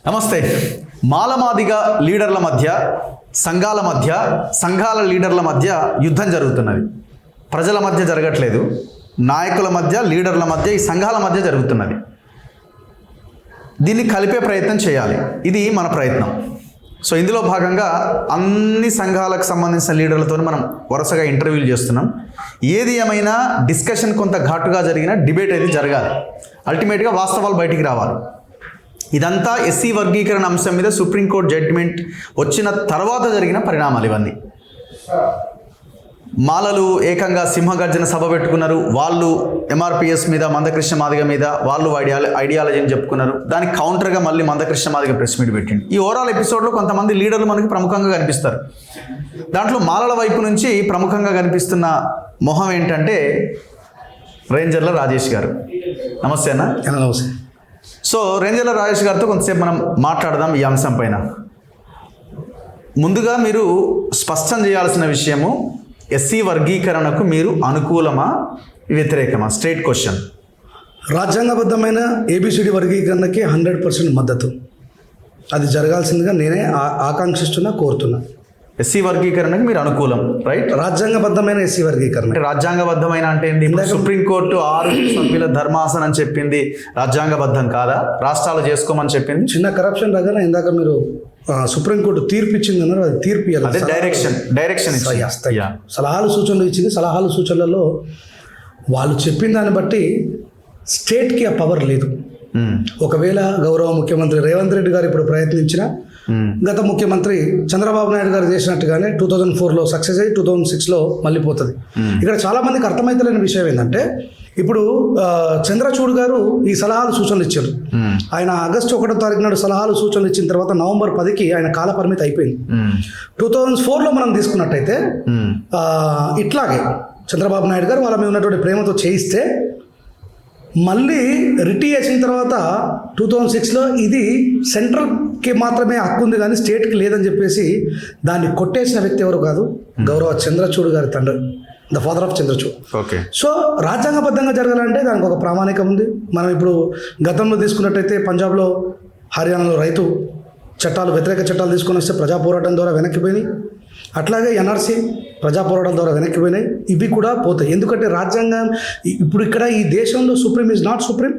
నమస్తే. మాలమాదిగ లీడర్ల మధ్య, సంఘాల లీడర్ల మధ్య యుద్ధం జరుగుతున్నది. ప్రజల మధ్య జరగట్లేదు, నాయకుల మధ్య, లీడర్ల మధ్య, ఈ సంఘాల మధ్య జరుగుతున్నది. దీన్ని కలిపే ప్రయత్నం చేయాలి. ఇది మన ప్రయత్నం. సో ఇందులో భాగంగా అన్ని సంఘాలకు సంబంధించిన లీడర్లతో మనం వరుసగా ఇంటర్వ్యూలు చేస్తున్నాం. ఏది ఏమైనా డిస్కషన్ కొంత ఘాటుగా జరిగిన డిబేట్ అయితే జరగాలి. అల్టిమేట్గా వాస్తవాలు బయటికి రావాలి. ఇదంతా ఎస్సీ వర్గీకరణ అంశం మీద సుప్రీంకోర్టు జడ్జిమెంట్ వచ్చిన తర్వాత జరిగిన పరిణామాలు ఇవన్నీ. మాలలు ఏకంగా సింహగర్జన సభ పెట్టుకున్నారు. వాళ్ళు ఎంఆర్పిఎస్ మీద, మందకృష్ణ మాదిగ మీద వాళ్ళు ఐడియాలజీని చెప్పుకున్నారు. దానికి కౌంటర్గా మళ్ళీ మందకృష్ణ మాదిగ ప్రెస్ మీట్ పెట్టింది. ఈ ఓవరాల్ ఎపిసోడ్లో కొంతమంది లీడర్లు మనకి ప్రముఖంగా కనిపిస్తారు. దాంట్లో మాలల వైపు నుంచి ప్రముఖంగా కనిపిస్తున్న మొహం ఏంటంటే రేంజర్ల రాజేష్ గారు. నమస్తే అన్న. నమస్తే. సో రేంజర్ల రాజేష్ గారితో కొంతసేపు మనం మాట్లాడదాం ఈ అంశం పైన. ముందుగా మీరు స్పష్టం చేయాల్సిన విషయము, ఎస్సీ వర్గీకరణకు మీరు అనుకూలమా, వ్యతిరేకమా? Straight question. రాజ్యాంగబద్ధమైన ఏబిసిడి వర్గీకరణకి 100% మద్దతు. అది జరగాల్సిందిగా నేనే ఆకాంక్షిస్తున్నా, కోరుతున్నా. ఎస్సీ వర్గీకరణకు మీరు అనుకూలం, రైట్? రాజ్యాంగబద్ధమైన ఎస్సీ వర్గీకరణ అంటే రాజ్యాంగబద్ధమైన అంటే ఏంటి? సుప్రీంకోర్టు 6 సభ్యుల ధర్మాసనం చెప్పింది రాజ్యాంగబద్ధం కాదా? రాష్ట్రాలు చేసుకోమని చెప్పింది. చిన్న కరప్షన్ రకన ఇందాక మీరు సుప్రీంకోర్టు తీర్పు ఇచ్చింది అన్నారు. అది తీర్పు అదే డైరెక్షన్ సలహాలు సూచనలు ఇచ్చింది. సలహాలు సూచనలలో వాళ్ళు చెప్పిన దాన్ని బట్టి స్టేట్కి ఆ పవర్ లేదు. ఒకవేళ గౌరవ ముఖ్యమంత్రి రేవంత్ రెడ్డి గారు ఇప్పుడు ప్రయత్నించిన, గత ముఖ్యమంత్రి చంద్రబాబు నాయుడు గారు చేసినట్టుగానే 2004లో సక్సెస్ అయ్యి 2006లో మళ్ళీ పోతుంది. ఇక్కడ చాలా మందికి అర్థమైతలేని విషయం ఏంటంటే, ఇప్పుడు చంద్రచూడ్ గారు ఈ సలహాలు సూచనలు ఇచ్చారు. ఆయన ఆగస్టు 1వ తారీఖు నాడు సలహాలు సూచనలు ఇచ్చిన తర్వాత నవంబర్ 10కి ఆయన కాల పరిమితి అయిపోయింది. 2004లో మనం తీసుకున్నట్టయితే ఇట్లాగే చంద్రబాబు నాయుడు గారు వాళ్ళ మీద ఉన్నటువంటి ప్రేమతో చేయిస్తే, మళ్ళీ రిటీ చేసిన తర్వాత 2006లో ఇది సెంట్రల్కి మాత్రమే హక్కు ఉంది కానీ స్టేట్కి లేదని చెప్పేసి దాన్ని కొట్టేసిన వ్యక్తి ఎవరు కాదు, గౌరవ చంద్రచూడ్ గారి తండ్రి, the father of Chandrachud. Okay. So రాజ్యాంగబద్ధంగా జరగాలంటే దానికి ఒక ప్రామాణికం ఉంది. మనం ఇప్పుడు గతంలో తీసుకున్నట్టయితే పంజాబ్లో, హర్యానాలో రైతు చట్టాలు, వ్యతిరేక చట్టాలు తీసుకొని వస్తే ప్రజా పోరాటం ద్వారా వెనక్కిపోయినాయి. అట్లాగే ఎన్ఆర్సీ ప్రజా పోరాటం ద్వారా వెనక్కిపోయినాయి. ఇవి కూడా పోతాయి. ఎందుకంటే రాజ్యాంగం ఇప్పుడు ఇక్కడ ఈ దేశంలో సుప్రీం ఈజ్ నాట్ సుప్రీం.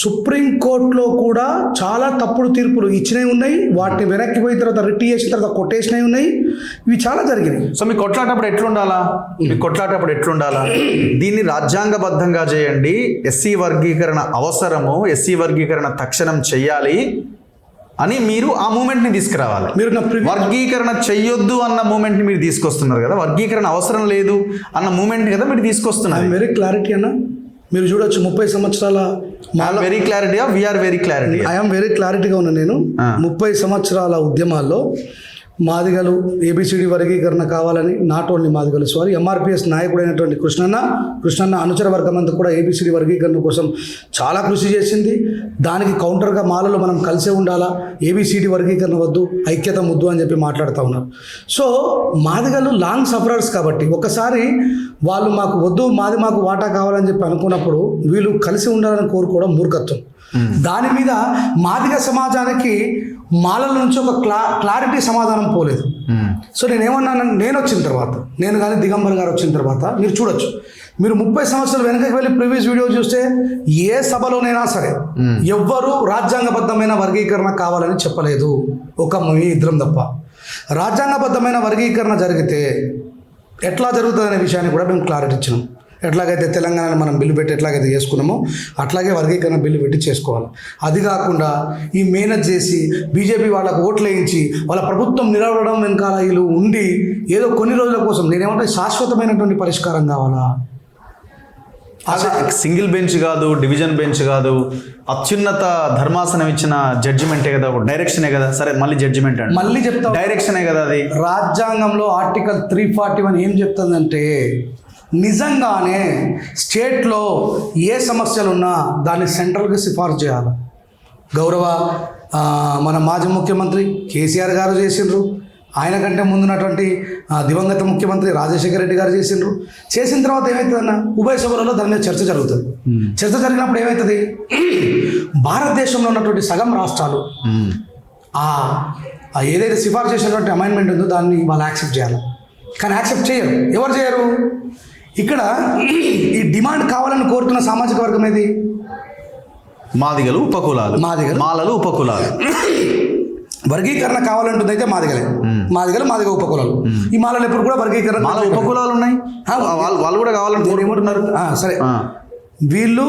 సుప్రీంకోర్టులో కూడా చాలా తప్పుడు తీర్పులు ఇచ్చినవి ఉన్నాయి. వాటిని వెనక్కిపోయిన తర్వాత రిట్ చేసిన తర్వాత కొట్టేసినవి ఉన్నాయి. ఇవి చాలా జరిగినాయి. సో మీ కొట్లాటప్పుడు ఎట్లుండాలా? దీన్ని రాజ్యాంగబద్ధంగా చేయండి. ఎస్సీ వర్గీకరణ అవసరము, ఎస్సీ వర్గీకరణ తక్షణం చెయ్యాలి అని మీరు ఆ మూమెంట్ని తీసుకురావాలి. మీరు వర్గీకరణ చెయ్యొద్దు అన్న మూమెంట్ని మీరు తీసుకొస్తున్నారు కదా, వర్గీకరణ అవసరం లేదు అన్న మూమెంట్ని కదా మీరు తీసుకొస్తున్నారు. వెరీ క్లారిటీ అన్న, మీరు చూడొచ్చు 30 సంవత్సరాల వెరీ క్లారిటీయా? We are very clarity. I'm very క్లారిటీగా ఉన్నా. నేను 30 సంవత్సరాల ఉద్యమాల్లో మాదిగలు ఏబిసిడి వర్గీకరణ కావాలని, నాట్ ఓన్లీ మాదిగలు, ఎంఆర్పిఎస్ నాయకుడైనటువంటి కృష్ణన్న అనుచర వర్గం అంతా కూడా ఏబిసిడి వర్గీకరణ కోసం చాలా కృషి చేసింది. దానికి కౌంటర్గా మాలలో మనం కలిసే ఉండాలా, ఏబిసిడి వర్గీకరణ వద్దు, ఐక్యత ముద్దు అని చెప్పి మాట్లాడుతూ ఉన్నారు. సో మాదిగలు లాంగ్ సఫరర్స్ కాబట్టి ఒకసారి వాళ్ళు మాకు వద్దు, మాకు వాటా కావాలని చెప్పి అనుకున్నప్పుడు వీళ్ళు కలిసి ఉండాలని కోరుకోవడం మూర్ఖత్వం. దాని మీద మాదిగ సమాజానికి మాలల నుంచి ఒక క్లారిటీ సమాధానం పోలేదు. సో నేనేమన్నాను, నేను కానీ దిగంబర్ గారు వచ్చిన తర్వాత మీరు చూడొచ్చు, మీరు 30 సంవత్సరాలు వెనకకి వెళ్ళి ప్రీవియస్ వీడియో చూస్తే ఏ సభలోనైనా సరే ఎవ్వరూ రాజ్యాంగబద్ధమైన వర్గీకరణ కావాలని చెప్పలేదు, ఒక మీ ఇద్దరం తప్ప. రాజ్యాంగబద్ధమైన వర్గీకరణ జరిగితే ఎట్లా జరుగుతుందనే విషయాన్ని కూడా మేము క్లారిటీ ఇచ్చినాం. ఎట్లాగైతే తెలంగాణలో మనం బిల్లు పెట్టి ఎట్లాగైతే చేసుకున్నామో అట్లాగే వర్గీకరణ బిల్లు పెట్టి చేసుకోవాలి. అది కాకుండా ఈ మేనేజ్ చేసి బీజేపీ వాళ్ళకు ఓట్లు వేయించి వాళ్ళ ప్రభుత్వం నిలవడం వెనకాల వీళ్ళు ఉండి ఏదో కొన్ని రోజుల కోసం, నేనేమంటే శాశ్వతమైనటువంటి పరిష్కారం కావాలా? సింగిల్ బెంచ్ కాదు, డివిజన్ బెంచ్ కాదు, అత్యున్నత ధర్మాసనం ఇచ్చిన జడ్జిమెంటే కదా, డైరెక్షనే కదా. సరే మళ్ళీ జడ్జిమెంట్ అంటే మళ్ళీ చెప్తా, డైరెక్షనే కదా. అది రాజ్యాంగంలో ఆర్టికల్ 341 ఏం చెప్తుందంటే, నిజంగానే స్టేట్లో ఏ సమస్యలు ఉన్నా దాన్ని సెంట్రల్కి సిఫార్సు చేయాలి. గౌరవ మన మాజీ ముఖ్యమంత్రి కేసీఆర్ గారు చేసిండ్రు. ఆయన కంటే ముందున్నటువంటి దివంగత ముఖ్యమంత్రి రాజశేఖర రెడ్డి గారు చేసిన తర్వాత ఏమవుతుందన్న, ఉభయ సభలలో దాని మీద చర్చ జరుగుతుంది. చర్చ జరిగినప్పుడు ఏమవుతుంది, భారతదేశంలో ఉన్నటువంటి సగం రాష్ట్రాలు ఏదైతే సిఫార్సు చేసినటువంటి అమైన్మెంట్ ఉందో దాన్ని వాళ్ళు యాక్సెప్ట్ చేయాలి. కానీ యాక్సెప్ట్ చేయరు. ఎవరు చేయరు? ఇక్కడ ఈ డిమాండ్ కావాలని కోరుతున్న సామాజిక వర్గం ఏది? మాదిగలు, ఉపకులాలు. మాలలు, ఉపకులాలు. వర్గీకరణ కావాలంటుంది అయితే మాదిగలే. మాదిగ ఉపకులాలు. ఈ మాలలు ఎప్పుడు కూడా వర్గీకరణ. మాల ఉపకులాలు ఉన్నాయి, వాళ్ళు కూడా కావాలని కోరుకుంటున్నారు. సరే, వీళ్ళు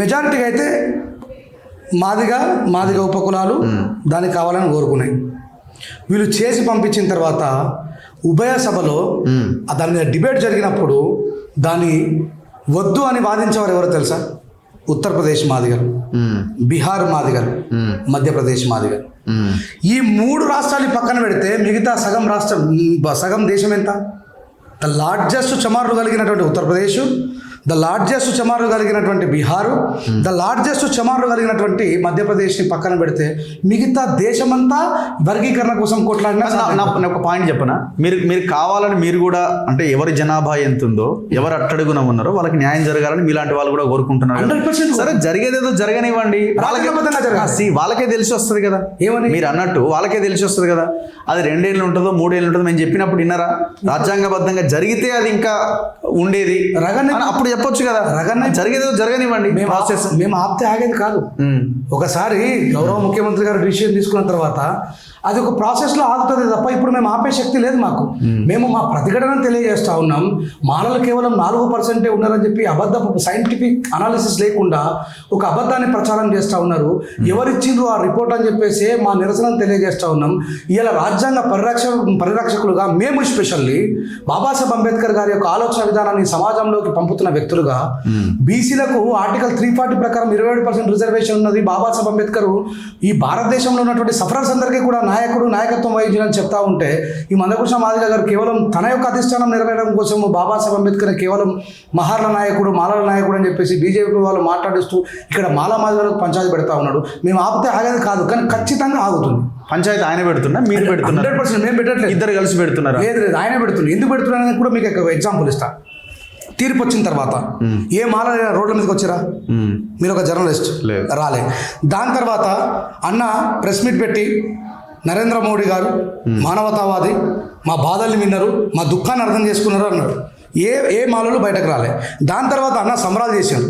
మెజారిటీగా అయితే మాదిగ ఉపకులాలు దానికి కావాలని కోరుకున్నాయి. వీళ్ళు చేసి పంపించిన తర్వాత ఉభయ సభలో దాని మీద డిబేట్ జరిగినప్పుడు దాన్ని వద్దు అని వాదించేవారు ఎవరో తెలుసా? ఉత్తరప్రదేశ్ మాదిగలు, బీహార్ మాదిగలు, మధ్యప్రదేశ్ మాదిగలు. ఈ 3 రాష్ట్రాలు పక్కన పెడితే మిగతా సగం దేశం ఎంత? ద లార్జెస్ట్ చమార్లు కలిగినటువంటి ఉత్తరప్రదేశ్, ద లార్జెస్ట్ చమార్లు కలిగినటువంటి బీహారు, ద లార్జెస్ట్ చమార్లు కలిగినటువంటి మధ్యప్రదేశ్ని పక్కన పెడితే మిగతా దేశమంతా వర్గీకరణ కోసం కొట్లాడిన. ఒక పాయింట్ చెప్పనా, మీరు కావాలని మీరు కూడా అంటే ఎవరి జనాభా ఎంత ఉందో, ఎవరు అట్టడుగున ఉన్నారో వాళ్ళకి న్యాయం జరగాలని మీలాంటి వాళ్ళు కూడా కోరుకుంటున్నారు. 100%. సరే, జరిగేదేదో జరగనివ్వండి, వాళ్ళకే తెలిసి వస్తుంది కదా. ఏమని మీరు అన్నట్టు వాళ్ళకే తెలిసి వస్తుంది కదా. అది 2 ఏళ్ళు ఉంటుందో 3 ఏళ్ళు ఉంటుందో మేము చెప్పినప్పుడు విన్నారా? రాజ్యాంగబద్ధంగా జరిగితే అది ఇంకా ఉండేది అప్పుడు చెప్పొచ్చు కదా. జరిగేదో జరగనివ్వండి. మేము ఆపితే ఆగేది కాదు. ఒకసారి గౌరవ ముఖ్యమంత్రి గారు డిసిషన్ తీసుకున్న తర్వాత అది ఒక ప్రాసెస్లో ఆగుతుంది తప్ప ఇప్పుడు మేము ఆపే శక్తి లేదు మాకు. మేము మా ప్రతిఘటనను తెలియజేస్తా ఉన్నాం. మాలలు కేవలం 4% ఉన్నారని చెప్పి అబద్ధపు సైంటిఫిక్ అనాలిసిస్ లేకుండా ఒక అబద్ధాన్ని ప్రచారం చేస్తూ ఉన్నారు. ఎవరిచ్చిండ్రు ఆ రిపోర్ట్ అని చెప్పేసి మా నిరసనను తెలియజేస్తూ ఉన్నాం. ఇలా రాజ్యాంగ పరిరక్షకులుగా మేము స్పెషల్లీ బాబాసాహెబ్ అంబేద్కర్ గారి యొక్క ఆలోచన విధానాన్ని సమాజంలోకి పంపుతున్న వ్యక్తులుగా బీసీలకు ఆర్టికల్ 340 ప్రకారం 27% రిజర్వేషన్ ఉన్నది. బాబాసాహెబ్ అంబేద్కర్ ఈ భారతదేశంలో ఉన్నటువంటి సఫరర్స్ అందరికీ కూడా నాయకత్వం వహించాలని చెప్తా ఉంటే ఈ మందకృష్ణ మాదిగ గారు కేవలం తన యొక్క అధిష్టానం నెరవేరడం కోసం బాబాసాహెబ్ అంబేద్కర్ కేవలం మహార్ల నాయకుడు, మాలల నాయకుడు అని చెప్పేసి బీజేపీ వాళ్ళు మాట్లాడిస్తూ ఇక్కడ మాదిగలకు పంచాయతీ పెడతా ఉన్నాడు. మేము ఆపితే ఆగేది కాదు, కానీ ఖచ్చితంగా ఆగుతుంది. పంచాయతీ ఆయన పెడుతున్నా, మీరు పెడుతున్నారు? 100% మేము పెట్టట్లేదు, ఇద్దరు కలిసి పెడుతున్నారు. లేదు ఆయన పెడుతుంది. ఎందుకు పెడుతున్నారని కూడా మీకు ఒక ఎగ్జాంపుల్ ఇస్తా. తీర్పు వచ్చిన తర్వాత ఏ మాల రోడ్ల మీదకి వచ్చారా? మీరు ఒక జర్నలిస్ట్ రాలే. దాని తర్వాత అన్న ప్రెస్ మీట్ పెట్టి నరేంద్ర మోడీ గారు మానవతావాది, మా బాధల్ని విన్నారు, మా దుఃఖాన్ని అర్థం చేసుకున్నారు అన్నాడు. ఏ మాలలు బయటకు రాలే. దాని తర్వాత అన్న సంబరాలు చేశాడు.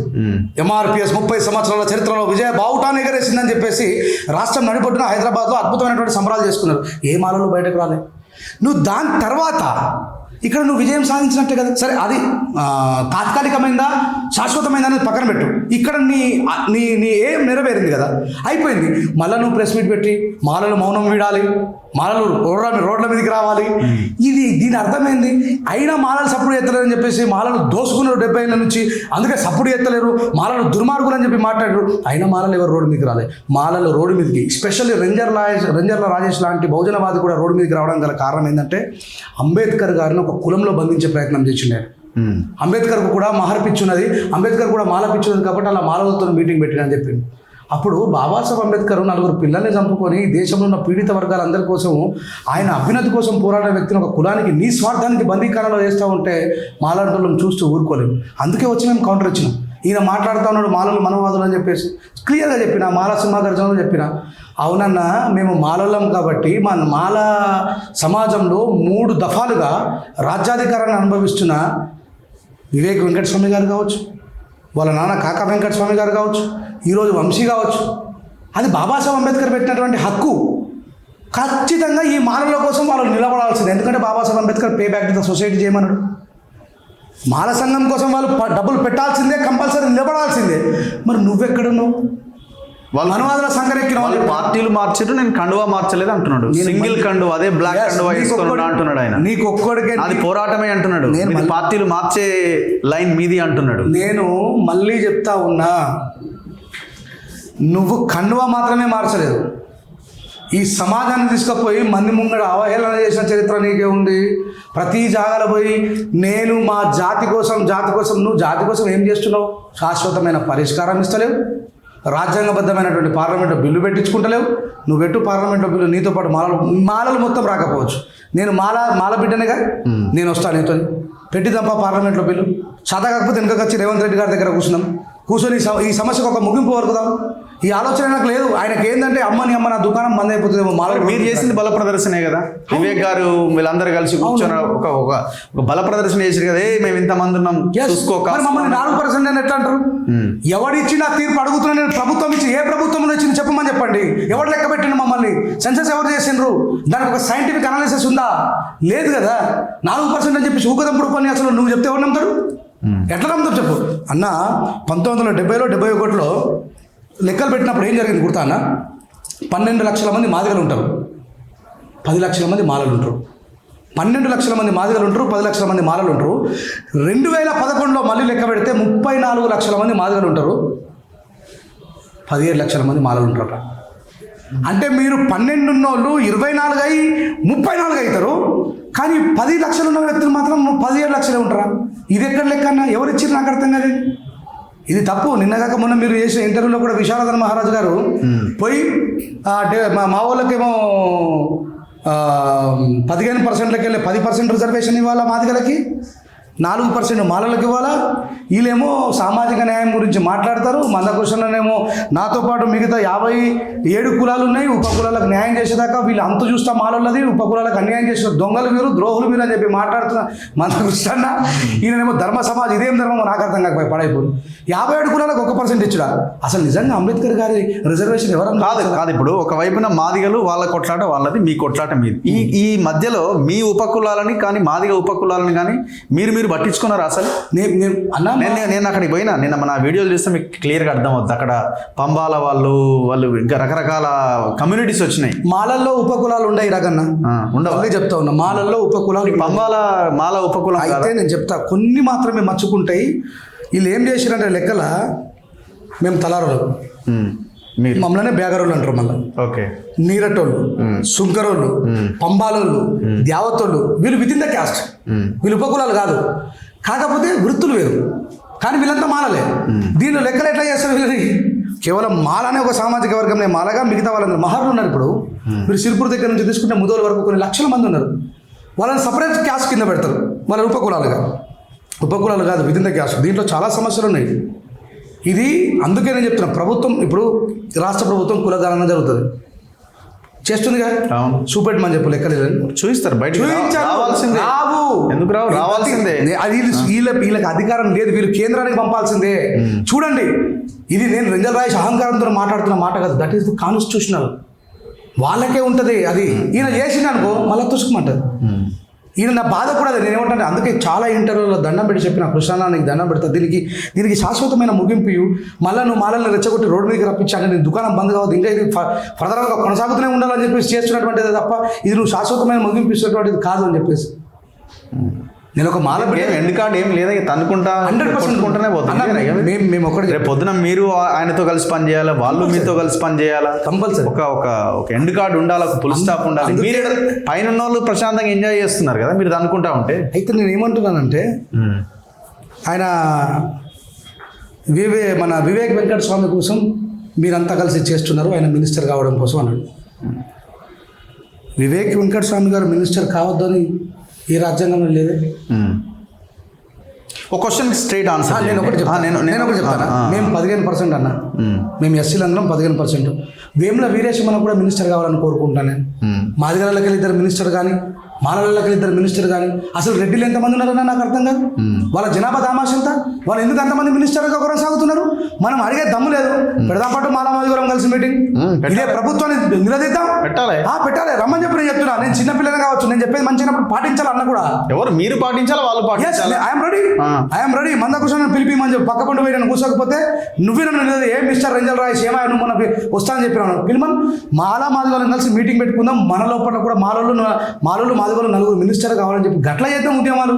ఎంఆర్పిఎస్ 30 సంవత్సరాల చరిత్రలో విజయ బావుటాన్ని ఎగరేసిందని చెప్పేసి రాష్ట్రం నడిపొట్టున హైదరాబాద్లో అద్భుతమైనటువంటి సంబరాలు చేసుకున్నారు. ఏ మాలలు బయటకు రాలే. నువ్వు దాని తర్వాత ఇక్కడ నువ్వు విజయం సాధించినట్టే కదా. సరే, అది తాత్కాలికమైందా శాశ్వతమైందా అనేది పక్కన పెట్టు. ఇక్కడ నీ ఏం నెరవేరింది కదా, అయిపోయింది. మళ్ళీ నువ్వు ప్రెస్ మీట్ పెట్టి మాలలు మౌనం వీడాలి, మాలలు రోడ్ల మీదకి రావాలి. దీని అర్థమైంది. అయినా మాలలు సప్పుడు ఎత్తలేరని చెప్పేసి మాలలు దోసుకున్నారు 70 ఏళ్ళ నుంచి, అందుకే సప్పుడు ఎత్తలేరు, మాలలు దుర్మార్గులు అని చెప్పి మాట్లాడారు. అయినా మాలలు ఎవరు రోడ్డు మీదకి రాలే. మాలలు రోడ్డు మీదకి, ఎస్పెషల్లీ రెంజర్ల రాజేష్ లాంటి బహుజనవాది కూడా రోడ్డు మీదకి రావడం గల కారణం ఏంటంటే అంబేద్కర్ గారిని ఒక కులంలో బంధించే ప్రయత్నం చేసిండే. అంబేద్కర్కు కూడా మహర్ పిచ్చున్నది, అంబేద్కర్ కూడా మాల పిచ్చున్నది కాబట్టి అలా మాలలతో మీటింగ్ పెట్టినని చెప్పింది. అప్పుడు బాబాసాహెబ్ అంబేద్కర్ 4 పిల్లల్ని చంపుకొని దేశంలో ఉన్న పీడిత వర్గాలందరి కోసం ఆయన అభ్యున్నతి కోసం పోరాడే వ్యక్తిని ఒక కులానికి నీ స్వార్థానికి బందీకారంలో వేస్తూ ఉంటే మాలాంటోళ్ళని చూస్తూ ఊరుకోలేము. అందుకే వచ్చి మేము కౌంటర్ ఇచ్చినాం. ఈయన మాట్లాడుతూ ఉన్నాడు మాలలు మనవాదులు అని చెప్పేసి క్లియర్గా చెప్పిన, మాల సింహాగర్జనలో చెప్పిన. అవునన్నా, మేము మాలలం కాబట్టి మా మాల సమాజంలో 3 దఫాలుగా రాజ్యాధికారాన్ని అనుభవిస్తున్న వివేక్ వెంకటస్వామి గారు కావచ్చు, వాళ్ళ నాన్న కాకా వెంకటస్వామి గారు కావచ్చు, ఈరోజు వంశీ కావచ్చు, అది బాబాసాహెబ్ అంబేద్కర్ పెట్టినటువంటి హక్కు. ఖచ్చితంగా ఈ మాలల కోసం వాళ్ళు నిలబడాల్సింది. ఎందుకంటే Babasaheb Ambedkar pay back to the society చేయమన్నాడు. మాల సంఘం కోసం వాళ్ళు డబ్బులు పెట్టాల్సిందే, కంపల్సరీ నిలబడాల్సిందే. మరి నువ్వెక్కడున్నావు? వాళ్ళు అనువాదుల సంఘరెక్కిన వాళ్ళు పార్టీలు మార్చారు, నేను కండువా మార్చలేదు అంటున్నాడు. సింగిల్ కండువా, అదే బ్లాక్ కండువా వేసుకున్నా అంటున్నాడు ఆయన. నీకు ఒక్కడికే అది పోరాటమే అంటున్నాడు. నేను పార్టీలు మార్చే లైన్ మీది అంటున్నాడు. నేను మళ్ళీ చెప్తా ఉన్నా, నువ్వు కండువా మాత్రమే మార్చలేదు, ఈ సమాజాన్ని తీసుకుపోయి మంది ముంగడ అవహేళన చేసిన చరిత్ర నీకే ఉంది. ప్రతి జాగాలో పోయి నేను మా జాతి కోసం నువ్వు జాతి కోసం ఏం చేస్తున్నావు? శాశ్వతమైన పరిష్కారం ఇస్తలేవు, రాజ్యాంగబద్ధమైనటువంటి పార్లమెంట్లో బిల్లు పెట్టించుకుంటలేవు. నువ్వు పెట్టు పార్లమెంట్లో బిల్లు, నీతో పాటు మాలలు మొత్తం రాకపోవచ్చు, నేను మాల బిడ్డనేగా, నేను వస్తాను నీతో, పెట్టి తప్ప పార్లమెంట్లో బిల్లు. సాదా కాకపోతే వెనుకకి వచ్చి రేవంత్ రెడ్డి గారి దగ్గర కూర్చున్నాం, కూర్చొని ఈ సమస్యకు ఒక ముగింపు వరకుదాం. ఈ ఆలోచన నాకు లేదు. ఆయనకి ఏంటంటే అమ్మ నా దుకాణం బంద్ అయిపోతుందేమో. మీరు చేసింది బల ప్రదర్శనే కదా, వివేక్ గారు వీళ్ళందరూ కలిసి కూర్చొని ఒక బల ప్రదర్శన చేసారు కదా, మేము ఇంతమంది ఉన్నాం చూసుకోక. మమ్మల్ని 4% అని ఎట్లా అంటారు? ఎవడిచ్చిన తీర్పు అడుగుతున్నా నేను. ప్రభుత్వం ఇచ్చి ఏ ప్రభుత్వంలో ఇచ్చింది చెప్పమని చెప్పండి. ఎవరు లెక్క పెట్టండి మమ్మల్ని? సెన్సస్ ఎవరు చేసిండ్రు? దానికి ఒక సైంటిఫిక్ అనాలిసిస్ ఉందా? లేదు కదా. 4% అని చెప్పి ఊకదంపుడు పని అసలు నువ్వు చెప్తే ఎవరు నమ్ముతారు? ఎట్లా నమ్ముతారు చెప్పు అన్న. 1970లో 71లో లెక్కలు పెట్టినప్పుడు ఏం జరిగింది గుర్తా అన్న? 12 లక్షల మంది మాదిగలు ఉంటారు, 10 లక్షల మంది మాలలు ఉంటారు. 12 లక్షల మంది మాదిగలు ఉంటారు, 10 లక్షల మంది మాలలు ఉంటారు. 2011లో మళ్ళీ లెక్క పెడితే 34 లక్షల మంది మాదిగలు ఉంటారు, 17 లక్షల మంది మాలలు ఉంటారు. అంటే మీరు 12 ఉన్నోళ్ళు 24 అయ్యి 34 అవుతారు, కానీ 10 లక్షలు ఉన్న వ్యక్తులు మాత్రం 17 లక్షలే ఉంటారా? ఇది ఎక్కడ లెక్క అన్న? ఎవరు ఇచ్చారు? నాకు అర్థం కాదు. ఇది తప్పు. నిన్నగాక మొన్న మీరు చేసిన ఇంటర్వ్యూలో కూడా విశారదన్ మహారాజ్ గారు పోయి మా వాళ్ళకేమో 15%లకి వెళ్ళి 10% రిజర్వేషన్ ఇవ్వాలా మాదిగలకి, 4% మాలలకు ఇవ్వాలా. వీళ్ళేమో సామాజిక న్యాయం గురించి మాట్లాడతారు. మందకృష్ణనేమో నాతో పాటు మిగతా 57 కులాలు ఉన్నాయి, ఉపకులాలకు న్యాయం చేసేదాకా వీళ్ళు అంత చూస్తా మాలన్నది, ఉపకులాలకు అన్యాయం చేసిన దొంగలు మీరు, ద్రోహులు మీరు అని చెప్పి మాట్లాడుతున్న మందకృష్ణ. ఈయనేమో ధర్మ సమాజ్, ఇదేం ధర్మం నాకు అర్థం కాకపోయి పడైపోయి 57 కులాలకు 1% ఇచ్చుడా? అసలు నిజంగా అంబేద్కర్ గారి రిజర్వేషన్ ఎవరన్నా కాదు. ఇప్పుడు ఒకవైపున మాదిగలు వాళ్ళ కొట్లాట వాళ్ళది, మీ కొట్లాట మీది. ఈ మధ్యలో మీ ఉపకులాలని కానీ మాదిగ ఉపకులాలని కానీ మీరు పట్టించుకున్నారు అసలు? నేను అక్కడికి పోయినా, నిన్న మన వీడియోలు చూస్తే మీకు క్లియర్గా అర్థం అవుతుంది. అక్కడ పంబాల వాళ్ళు ఇంకా రకరకాల కమ్యూనిటీస్ వచ్చినాయి. మాలల్లో ఉపకులాలు ఉన్నాయి రగన్న, ఉండవు చెప్తా ఉన్నా. మాలల్లో ఉపకులాలు, పంబాల మాల ఉపకులం అయితే నేను చెప్తా. కొన్ని మాత్రమే మర్చుకుంటాయి. వీళ్ళు ఏం చేసిరంటే లెక్కల మేము తలారోళ్ళు, మమ్మల్ని బేగరోళ్ళు అంటారు. మళ్ళీ ఓకే, నీరటోళ్ళు, సుంకరోళ్ళు, పంబాలోళ్ళు, ద్యావతోళ్ళు, వీళ్ళు వితిన్ ద క్యాస్ట్. వీళ్ళు ఉపకులాలు కాదు, కాకపోతే వృత్తులు వేరు. కానీ వీళ్ళంతా మాలలే. దీనిలో లెక్కలు ఎట్లా చేస్తారు వీళ్ళని? కేవలం మాలనే ఒక సామాజిక వర్గం మాలగా, మిగతా వాళ్ళందరూ మహర్లు ఉన్నారు. ఇప్పుడు మీరు సిరిపూర్ దగ్గర నుంచి తీసుకుంటే ముదోలు వరకు కొన్ని లక్షల మంది ఉన్నారు. వాళ్ళని సపరేట్ క్యాస్ట్ కింద పెడతారు. వాళ్ళ ఉపకులాలు కాదు, వితిన్ ద క్యాస్ట్. దీంట్లో చాలా సమస్యలు ఉన్నాయి. ఇది అందుకే నేను చెప్తున్నా, ప్రభుత్వం ఇప్పుడు రాష్ట్ర ప్రభుత్వం కులగణన జరుగుతుంది, చేస్తుందిగా. చూపెట్టమని చెప్పు లెక్కలు చూపిస్తారు, బయట రావాల్సిందే. అది వీళ్ళకి అధికారం లేదు, వీళ్ళు కేంద్రానికి పంపాల్సిందే. చూడండి, ఇది నేను రెంజల్ రాయేష్ అహంకారంతో మాట్లాడుతున్న మాట కాదు. That is the constitutional. వాళ్ళకే ఉంటుంది అది. ఈయన చేసింది అనుకో మళ్ళీ తుసుకుమంటది. ఈయన నా బాధ కూడా అదే. నేను ఏమంటాను, అందుకే చాలా ఇంటర్వ్యూలో దండం పెట్టి చెప్పిన, కృష్ణ నీకు దండం పెడతా, దీనికి శాశ్వతమైన ముగింపు. మళ్ళీ నువ్వు మాలల్ని రెచ్చగొట్టి రోడ్డు మీదకి రప్పించాక నేను దుకాణం బంద్ కావద్దు, ఇంకా ఇది ఫర్దర్గా కొనసాగుతూనే ఉండాలని చెప్పేసి చేస్తున్నటువంటిది తప్ప ఇది నువ్వు శాశ్వతమైన ముగింపు ఇస్తున్నటువంటిది కాదు అని చెప్పేసి. నేను ఒక మాల ఎండ్ కార్డ్ ఏం లేదా, తనుకుంటా 100% పోతుంది. మేము ఒకటి రేపు పొద్దున మీరు ఆయనతో కలిసి పని చేయాలా, వాళ్ళు మీతో కలిసి పని చేయాలా, కంపల్సరీ ఒక ఎండ్ కార్డ్ ఉండాలి, ఒక ఫుల్ స్టాప్ ఉండాలి. మీరు పైన వాళ్ళు ప్రశాంతంగా ఎంజాయ్ చేస్తున్నారు కదా, మీరు అనుకుంటా ఉంటే. అయితే నేను ఏమంటున్నానంటే, ఆయన మన వివేక్ వెంకట స్వామి కోసం మీరంతా కలిసి చేస్తున్నారు, ఆయన మినిస్టర్ కావడం కోసం అన్నాడు. వివేక్ వెంకట స్వామి గారు మినిస్టర్ కావద్దు అని ఏ రాజ్యాంగంలో లేదు. ఒక క్వశ్చన్ స్ట్రైట్ ఆన్సర్. నేను ఒకటి చెప్తాను. మేము 15% అన్న, మేము ఎస్సీలు అందరం 15%. వేముల వీరేశమన్న కూడా మినిస్టర్ కావాలని కోరుకుంటాను నేను. మాదిగలకి 2 మినిస్టర్ కానీ, మాలలకి 2 మినిస్టర్ కానీ. అసలు రెడ్డిలు ఎంతమంది ఉన్నారన్నా నాకు అర్థం కాదు. వాళ్ళ జనాభా దామాష ఎంత? వాళ్ళు ఎందుకు అంతమంది మినిస్టర్గా కొనసాగుతున్నారు? మనం అడిగే దమ్ము లేదు. పెడదాం పాటు మాదిగలం కలిసి మీటింగ్, ఇదే ప్రభుత్వాన్ని నిలదీద్దాం, పెట్టాలి. రమ్మని చెప్పి నేను చెప్తున్నా. నేను చిన్నపిల్లని కావచ్చు, నేను చెప్పేది మంచిగా పాటించాలి అన్న కూడా. ఎవరు మీరు పాటించాలి, వాళ్ళు పాటించాలి. I'm ready. మందకృష్ణ పిలిపిమని చెప్పి పక్క పండు పోయి నన్ను కూర్చోకపోతే నువ్వే నన్ను ఏ మిస్టర్ రెంజల్ రాయేష్ ఏమా నువ్వు మన వస్తానని చెప్పినాను. పిలిమన్ మాదిగలను కలిసి మీటింగ్ పెట్టుకుందాం. మన లోపల కూడా మాలోళ్ళు మాదిగలు 4 మినిస్టర్ కావాలని చెప్పి గట్ల చేద్దాం ఉద్యమాలు.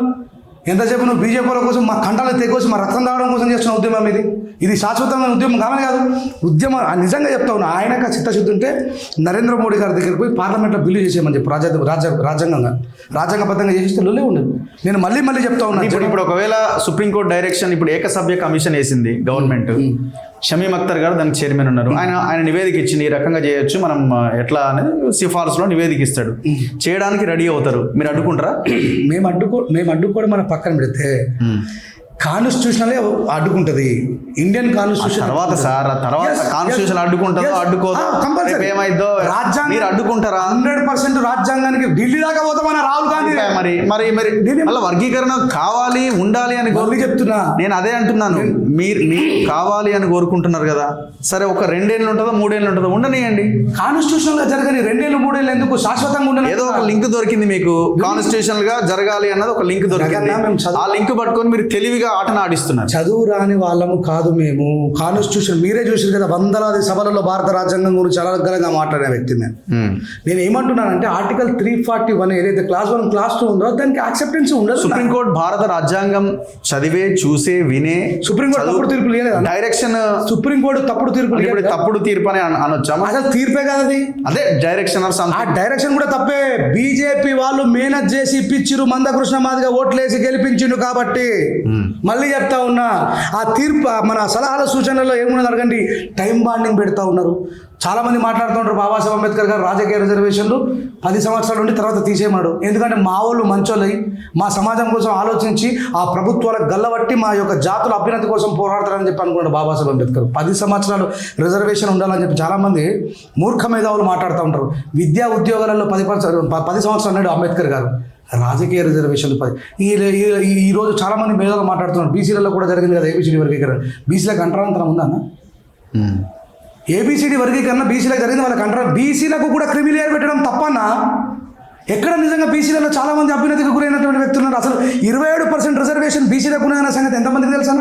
ఎంతసేపు నువ్వు బీజేపీల కోసం మా కంటాలు తెగోసి మా రక్తం తాగడం కోసం చేస్తున్న ఉద్యమం ఇది శాశ్వతమైన ఉద్యమం కావాలి కాదు. ఉద్యమం నిజంగా చెప్తా ఉన్నా, ఆయనకు చిత్తశుద్ధి ఉంటే నరేంద్ర మోడీ గారి దగ్గరికి పోయి పార్లమెంట్లో బిల్లు చేసేయమని చెప్పి రాజ్యాంగబద్ధంగా చేస్తే లోలే ఉండదు. నేను మళ్ళీ చెప్తా ఉన్నా. ఇప్పుడు ఒకవేళ సుప్రీంకోర్టు డైరెక్షన్, ఇప్పుడు ఏకసభ్య కమిషన్ వేసింది గవర్నమెంట్, షమీమ్ అఖ్తర్ గారు దానికి చైర్మన్ ఉన్నారు. ఆయన నివేదిక ఇచ్చింది, ఈ రకంగా చేయొచ్చు మనం ఎట్లా అనేది సిఫార్సులో నివేదిక ఇస్తాడు. చేయడానికి రెడీ అవుతారు, మీరు అడ్డుకుంటారా? మేము అడ్డుకోవడం మన పక్కన పెడితే కాన్స్టిట్యూషనలే అడ్డుకుంటది. ఇండియన్ కాన్స్టిట్యూషన్ తర్వాత కాన్స్టిట్యూషన్ అడ్డుకుంటుందో అడ్డుకోదో ఏమైందో రాజ్యాంగం మీరు అడ్డుకుంటారా? 100% రాజ్యాంగానికి ఢిల్లీ దాకా పోతామని రాహుల్ గాంధీ మరి అలా వర్గీకరణ కావాలి ఉండాలి అని చెప్తున్నా. నేను అదే అంటున్నాను. మీరు కావాలి అని కోరుకుంటున్నారు కదా, సరే ఒక 2 ఏళ్ళు ఉంటుందో 3 ఏళ్ళు ఉంటుందో ఉండనియండి. కాన్స్టిట్యూషన్ గా జరగని 2 ఏళ్ళు 3 ఏళ్ళు ఎందుకు? శాశ్వతంగా ఉండదు. ఏదో ఒక లింక్ దొరికింది మీకు, కాన్స్టిట్యూషనల్ గా జరగాలి అన్నది ఒక లింక్ దొరికింది. ఆ లింక్ పట్టుకొని మీరు తెలివిగా ఆటను ఆడిస్తున్నారు. చదువు రాని వాళ్ళము కాదు మేము. కాన్స్టిట్యూషన్ మీరే చూసారు కదా, వందలాది సభలలో భారత రాజ్యాంగం గురించి చాలా దగ్గరగా మాట్లాడే వ్యక్తిని నేను ఏమంటున్నానంటే ఆర్టికల్ 341 ఏదైతే క్లాస్ 1 క్లాస్ 2 ఉందో దానికి యాక్సెప్టెన్స్ ఉండదు. సుప్రీంకోర్టు భారత రాజ్యాంగం చదివే చూసే వినే సుప్రీంకోర్టు తప్పుడు తీర్పు లేదు. డైరెక్షన్ సుప్రీంకోర్టు తప్పుడు తీర్పు తప్పుడు తీర్పు అని అనొచ్చాము. అసలు తీర్పే కదా అది, అదే డైరెక్షన్. ఆ డైరెక్షన్ కూడా తప్పే. బీజేపీ వాళ్ళు మేనేజ్ చేసి ఇప్పించిరు, మందకృష్ణ మాదిగా ఓట్లేసి గెలిపించిండు కాబట్టి మళ్ళీ చెప్తా ఉన్నా, ఆ తీర్పు మన సలహాల సూచనల్లో ఏమున్నది అడగండి. టైం బాండింగ్ పెడతా ఉన్నారు. చాలా మంది మాట్లాడుతూ ఉంటారు బాబాసాహెబ్ అంబేద్కర్ గారు రాజకీయ రిజర్వేషన్లు 10 సంవత్సరాల నుండి తర్వాత తీసేయమాడు. ఎందుకంటే మా వాళ్ళు మంచోళ్ళై మా సమాజం కోసం ఆలోచించి ఆ ప్రభుత్వాలకు గల్లబట్టి మా యొక్క జాతుల అభ్యున్నతి కోసం పోరాడతారని చెప్పి అనుకున్నాడు బాబాసాహెబ్ అంబేద్కర్. 10 సంవత్సరాలు రిజర్వేషన్ ఉండాలని చెప్పి చాలామంది మూర్ఖ మేధావులు మాట్లాడుతూ ఉంటారు. విద్యా ఉద్యోగాలలో 10 సంవత్సరాలు అన్నాడు అంబేద్కర్ గారు. రాజకీయ రిజర్వేషన్లు ఈరోజు చాలామంది మేధావులు మాట్లాడుతున్నారు. బీసీలలో కూడా జరిగింది కదా ఏబిసిడి వర్గీకరణ. బీసీలకు అంటరాంతరం ఉందా అన్న? ఏబిసిడి వర్గీకరణ బీసీలకు జరిగింది, వాళ్ళకి అంటారు. బీసీలకు కూడా క్రిమిలేయర్ పెట్టడం తప్పన్నా? ఎక్కడ నిజంగా బీసీలలో చాలా మంది అభ్యున్నతికి గురైనటువంటి వ్యక్తులు ఉన్నారు. అసలు 27% రిజర్వేషన్ బీసీలకు ఉన్నాయన్న సంగతి ఎంతమందికి తెలుసా?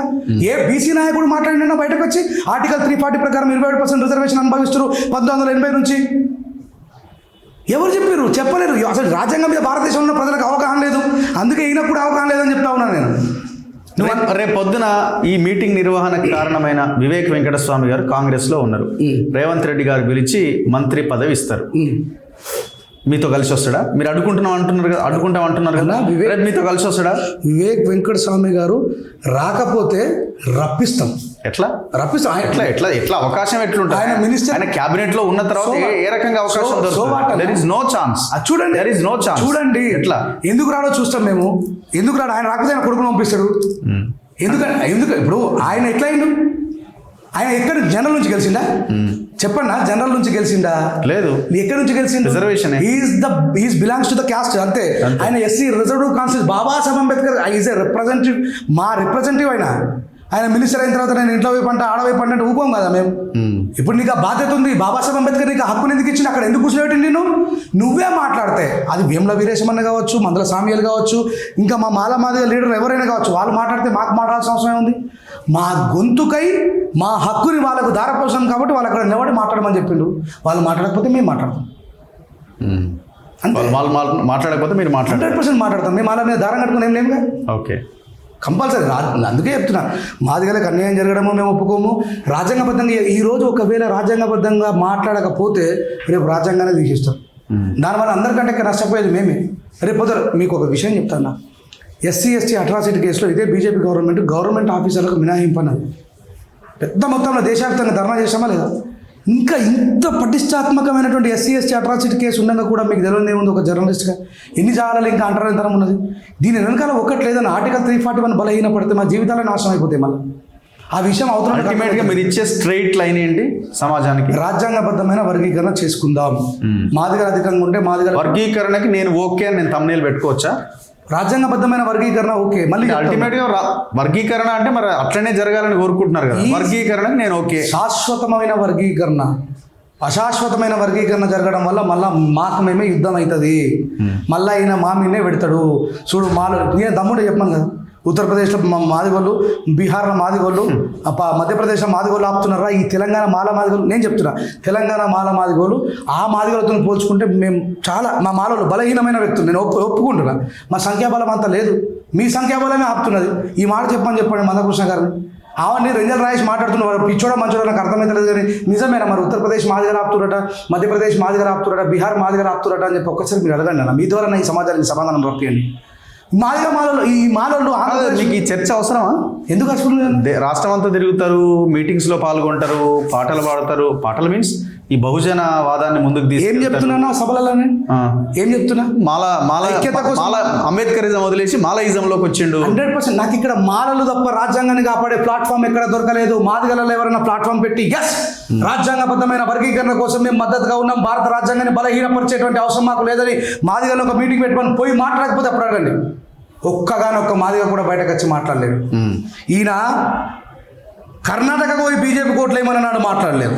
ఏ బీసీ నాయకుడు మాట్లాడినా బయటకు వచ్చి ఆర్టికల్ 340 ప్రకారం 27% రిజర్వేషన్ అనుభవిస్తారు 1980 నుంచి. ఎవరు చెప్పారు? చెప్పలేరు. అసలు రాజ్యాంగం మీద భారతదేశంలో ఉన్న ప్రజలకు అవగాహన లేదు, అందుకే ఈయన కూడా అవగాహన లేదని చెప్తా ఉన్నాను నేను. రేపు పొద్దున ఈ మీటింగ్ నిర్వహణకు కారణమైన వివేక్ వెంకటస్వామి గారు కాంగ్రెస్ లో ఉన్నారు. రేవంత్ రెడ్డి గారు పిలిచి మంత్రి పదవి ఇస్తారు. మీతో కలిసి వస్తాడా? మీరు అడ్డుకుంటాం అంటున్నారు కదా, రేపు మీతో కలిసి వస్తాడా? వివేక్ వెంకటస్వామి గారు రాకపోతే రప్పిస్తాం. ఎట్లా రప్పిస్తాం? ఎట్లా అవకాశం ఎట్లుంటుంది? ఆయన మినిస్టర్, ఆయన క్యాబినెట్ లో ఉన్న తర్వాత ఏ రకంగా అవకాశం దొరుకుతుంది? There is no chance. చూడండి, దేర్ ఇస్ నో ఛాన్స్. చూడండి ఎట్లా, ఎందుకు రాడో చూస్తాం మేము. ఎందుకు రాడు? ఆయన రాకపోతే ఆయన కొడుకును పంపిస్తాడు. ఎందుకు ఇప్పుడు ఆయన ఎట్లా అయిండు? ఆయన ఎక్కడ జనరల్ నుంచి గెలిచిండా? చెప్పండి, జనరల్ నుంచి గెలిచిండా? లేదు. ఎక్కడి నుంచి గెలిచిండు? Reservation. Is belongs to the caste, అంతే. ఆయన SC reserved constitution. Babasaheb Ambedkar is a representative, మా రిప్రజెంటేటివ్ ఆయన మినిస్టర్ అయిన తర్వాత నేను ఇంట్లో వైపు ఆడవైపు అంటే ఊపం కదా మేము. ఇప్పుడు నీకు ఆ బాధ్యత ఉంది. బాబాసాహెబ్ అంబేద్కర్ నీకు హక్కుని ఎందుకు ఇచ్చింది? అక్కడ ఎందుకు కూర్చోబెట్టి నేను నువ్వే మాట్లాడితే, అది వేముల వీరేశమన్న కావచ్చు, మందల సామ్యాలు కావచ్చు, ఇంకా మా మాదిగ లీడర్ ఎవరైనా కావచ్చు, వాళ్ళు మాట్లాడితే మాకు మాట్లాడాల్సిన అవసరం ఉంది. మా గొంతుకై మా హక్కుని వాళ్ళకు దారపోసాం కాబట్టి వాళ్ళు అక్కడ నిలబడి మాట్లాడమని చెప్పిండు. వాళ్ళు మాట్లాడకపోతే మేము మాట్లాడతాం. వాళ్ళు మాట్లాడకపోతే మీరు 100% మాట్లాడతాం. మేము వాళ్ళ మీద దారం కట్టుకుని ఏం లేముగా. Okay, compulsory. అందుకే చెప్తున్నా, మాదిగలకు అన్యాయం జరగడము మేము ఒప్పుకోము. రాజ్యాంగబద్ధంగా ఈరోజు ఒకవేళ రాజ్యాంగబద్ధంగా మాట్లాడకపోతే రేపు రాజ్యాంగాన్ని తీసిస్తాం. దానివల్ల అందరికంటే నష్టపోయేది మేమే. రేపు మీకు ఒక విషయం చెప్తాను. ఎస్సీ ఎస్టీ అట్రాసిటీ కేసులో ఇదే బీజేపీ గవర్నమెంట్ ఆఫీసర్లకు మినహాయింపు అన్నది. పెద్ద మొత్తంలో దేశవ్యాప్తంగా ధర్నా చేసామా లేదా? ఇంకా ఇంత పటిష్టాత్మకమైనటువంటి ఎస్సీ ఎస్టీ అట్రాసిటీ కేసు ఉండగా కూడా మీకు తెలియదు ఏముంది? ఒక జర్నలిస్ట్గా ఎన్ని జాగాలు ఇంకా అంటరానితనం ఉన్నది. దీని వెనకాల ఒక్కటి లేదని ఆర్టికల్ 341 బలహీన పడితే మా జీవితాలే నాశనం అయిపోతాయి. మళ్ళీ ఆ విషయం అవుతున్న అల్టిమేట్గా మీరు ఇచ్చే స్ట్రైట్ లైన్ ఏంటి? సమాజానికి రాజ్యాంగబద్ధమైన వర్గీకరణ చేసుకుందాం. మాదిగల అధికంగా ఉంటే మాదిగల వర్గీకరణకి నేను ఓకే అని నేను thumbnail పెట్టుకోవచ్చా? రాజ్యాంగబద్ధమైన వర్గీకరణ ఓకే. మళ్ళీ అల్టిమేట్గా వర్గీకరణ అంటే మరి అట్లనే జరగాలని కోరుకుంటున్నారు కదా. వర్గీకరణకి నేను ఓకే. శాశ్వతమైన వర్గీకరణ, అశాశ్వతమైన వర్గీకరణ జరగడం వల్ల మళ్ళీ మాకు మేమే యుద్ధం అవుతుంది. మళ్ళీ ఆయన మా మీనే పెడతాడు. చూడు మాలో నేను దమ్ముడే చెప్పాను కదా, ఉత్తరప్రదేశ్లో మాదిగోళ్ళు, బీహార్లో మాదిగోళ్ళు, మధ్యప్రదేశ్లో మాదిగోళ్ళు ఆపుతున్నారా? ఈ తెలంగాణ మాదిగోళ్ళు నేను చెప్తున్నా, తెలంగాణ మాదిగోళ్ళు ఆ మాదిగోళ్ళతో పోల్చుకుంటే మేము చాలా మా మాలోళ్ళు బలహీనమైన వ్యక్తులు. నేను ఒప్పుకుంటున్నా. మా సంఖ్యాబలం అంతా లేదు, మీ సంఖ్యాబలమే ఆపుతున్నది. ఈ మాట చెప్పండి మందకృష్ణ గారిని. అవన్నీ రెంజల్ రాయేష్ మాట్లాడుతున్నారు, పిచ్చోడ మంచోడ నాకు అర్థమవుతలేదు. కానీ నిజమేనా? మరి ఉత్తరప్రదేశ్ మాదిగలు ఆపుతురట, మధ్యప్రదేశ్ మాదిగలు ఆపుతురట, బీహార్ మాదిగలు ఆపుతురట అని చెప్పి ఒక్కసారి మీరు అడగండి అన్న. మీ ద్వారా ఈ సమాజానికి సమాధానం రప్పియండి. మాలోళ్ళు మీకు ఈ చర్చ అవసరమా? ఎందుకు అవసరం? రాష్ట్రం అంతా తిరుగుతారు, మీటింగ్స్లో పాల్గొంటారు, పాటలు పాడతారు. పాటలు మీన్స్ ఈ బహుజన వాదాన్ని ముందుకు ఏం చెప్తున్నాను ఆ సభలలోనే ఏం చెప్తున్నా ఐక్యత కోసం మాల అంబేద్కరిజం వదిలేసి మాలయిజంలోకి వచ్చిండు. 100% నాకు ఇక్కడ మాలలు తప్ప రాజ్యాంగాన్ని కాపాడే ప్లాట్ఫామ్ ఎక్కడ దొరకలేదు. మాదిగలలో ఎవరైనా ప్లాట్ఫామ్ పెట్టి ఎస్ రాజ్యాంగబద్ధమైన వర్గీకరణ కోసం మేము మద్దతుగా ఉన్నాం, భారత రాజ్యాంగాన్ని బలహీనపరిచేటువంటి అవసరం మాకు లేదని మాదిగలో ఒక మీటింగ్ పెట్టుకొని పోయి మాట్లాడకపోతే అప్పుడు అడగండి. ఒక్క మాదిగ కూడా బయటకు వచ్చి మాట్లాడలేదు. ఈయన కర్ణాటకకు పోయి బీజేపీ కోట్లేమన్నాడు, మాట్లాడలేదు.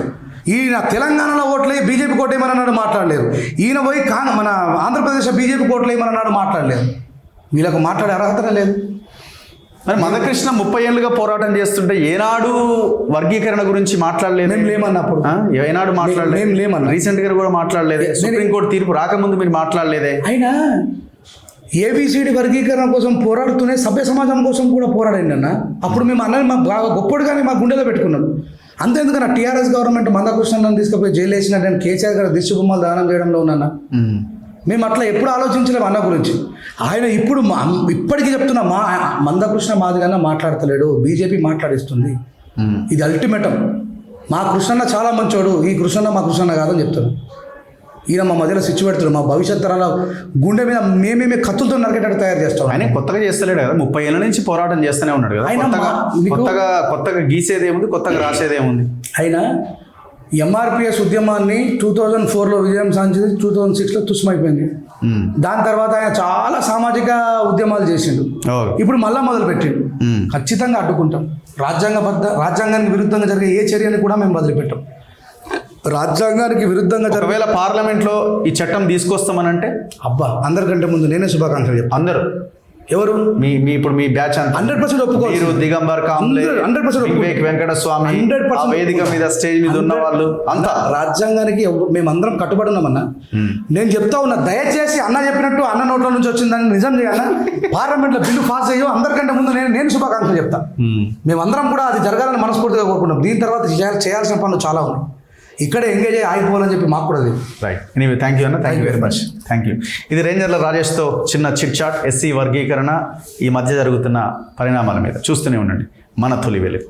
ఈయన తెలంగాణలో ఓట్లే బీజేపీ కోట్లేమన్నాడు, మాట్లాడలేదు. ఈయన పోయి మన ఆంధ్రప్రదేశ్ బీజేపీ కోట్లేమన్నాడు, మాట్లాడలేదు. వీళ్ళకు మాట్లాడే అర్హతనే లేదు. మరి మందకృష్ణ 30 ఏళ్ళుగా పోరాటం చేస్తుంటే ఏనాడు వర్గీకరణ గురించి మాట్లాడలేదు. మేము లేమన్నప్పుడు ఏనాడు మాట్లాడలేదు. లేమన్నా రీసెంట్ గా కూడా మాట్లాడలేదు. సుప్రీంకోర్టు తీర్పు రాకముందు మీరు మాట్లాడలేదే. అయినా ఏబిసిడి వర్గీకరణ కోసం పోరాడుతూనే సభ్య సమాజం కోసం కూడా పోరాడండి అన్న. అప్పుడు మేము అన్నది మా బాగా గొప్పడుగానే మా గుండెలో పెట్టుకున్నాం. అంతేందుకన్నా టీఆర్ఎస్ గవర్నమెంట్ మందకృష్ణను తీసుకుపోయి జైలు వేసిన నేను కేసీఆర్ గారు దిష్టి బొమ్మలు దానం చేయడంలో ఉన్నాను. మేము అట్లా ఎప్పుడు ఆలోచించలేము అన్న గురించి. ఆయన ఇప్పటికీ చెప్తున్నా మందకృష్ణ మాదిగానే మాట్లాడతలేడు, బీజేపీ మాట్లాడిస్తుంది. ఇది అల్టిమేటం. మా కృష్ణన్న చాలా మంచోడు, ఈ కృష్ణన్న మా కృష్ణన్న కాదని చెప్తున్నాడు. ఈయన మా మధ్యలో స్విచ్ పెడుతున్నాడు. మా భవిష్యత్ తరాల గుండె మీద మేమేమే కత్తులతో నరికేటట్టు తయారు చేస్తాం. ఆయన కొత్తగా చేస్తలేడు కదా, 30 ఏళ్ళ నుంచి పోరాటం చేస్తూనే ఉన్నాడు కదా. కొత్తగా గీసేదేముంది, కొత్తగా రాసేదేముంది. అయినా ఎంఆర్పిఎస్ ఉద్యమాన్ని 2004లో విజయం సాధించింది, 2006లో తుస్మైపోయింది. దాని తర్వాత ఆయన చాలా సామాజిక ఉద్యమాలు చేసిండు. ఇప్పుడు మళ్ళా మొదలు పెట్టిండు. ఖచ్చితంగా అడ్డుకుంటాం. రాజ్యాంగానికి విరుద్ధంగా జరిగే ఏ చర్యని కూడా మేము వదిలిపెట్టాం. రాజ్యాంగానికి విరుద్ధంగా ఒకవేళ పార్లమెంట్లో ఈ చట్టం తీసుకొస్తామనంటే అబ్బా అందరికంటే ముందు నేనే శుభాకాంక్షలు చెప్తాను. అందరూ ఎవరు ఇప్పుడు మీ బ్యాచ్ 100% ఒప్పుకోవచ్చు. దిగంబర్ కాంబ్లే, 100% వెంకటస్వామి, 100% వేదిక మీద స్టేజ్ మీద ఉన్న వాళ్ళు అంతా రాజ్యాంగానికి మేమందరం కట్టుబడి ఉన్నామన్నా. నేను చెప్తా ఉన్నా, దయచేసి అన్న చెప్పినట్టు అన్న నోట్ల నుంచి వచ్చిందని నిజం చేయాలా. పార్లమెంట్లో బిల్లు పాస్ అయ్యో అందరికంటే ముందు నేను శుభాకాంక్షలు చెప్తా. మేమందరం కూడా అది జరగాలని మనస్ఫూర్తిగా కోరుకుంటాం. దీని తర్వాత చేయాల్సిన పనులు చాలా ఉన్నాయి. ఇక్కడే ఎంగేజ్ అయ్యి ఆగిపోవాలని చెప్పి మాకు కూడా రైట్. ఎనీవే థ్యాంక్ యూ అన్న, thank you very much. Thank you. ఇది రేంజర్ల రాజేష్తో చిన్న చిట్ చాట్ ఎస్సీ వర్గీకరణ ఈ మధ్య జరుగుతున్న పరిణామాల మీద. చూస్తూనే ఉండండి మన తొలి వెలుగు.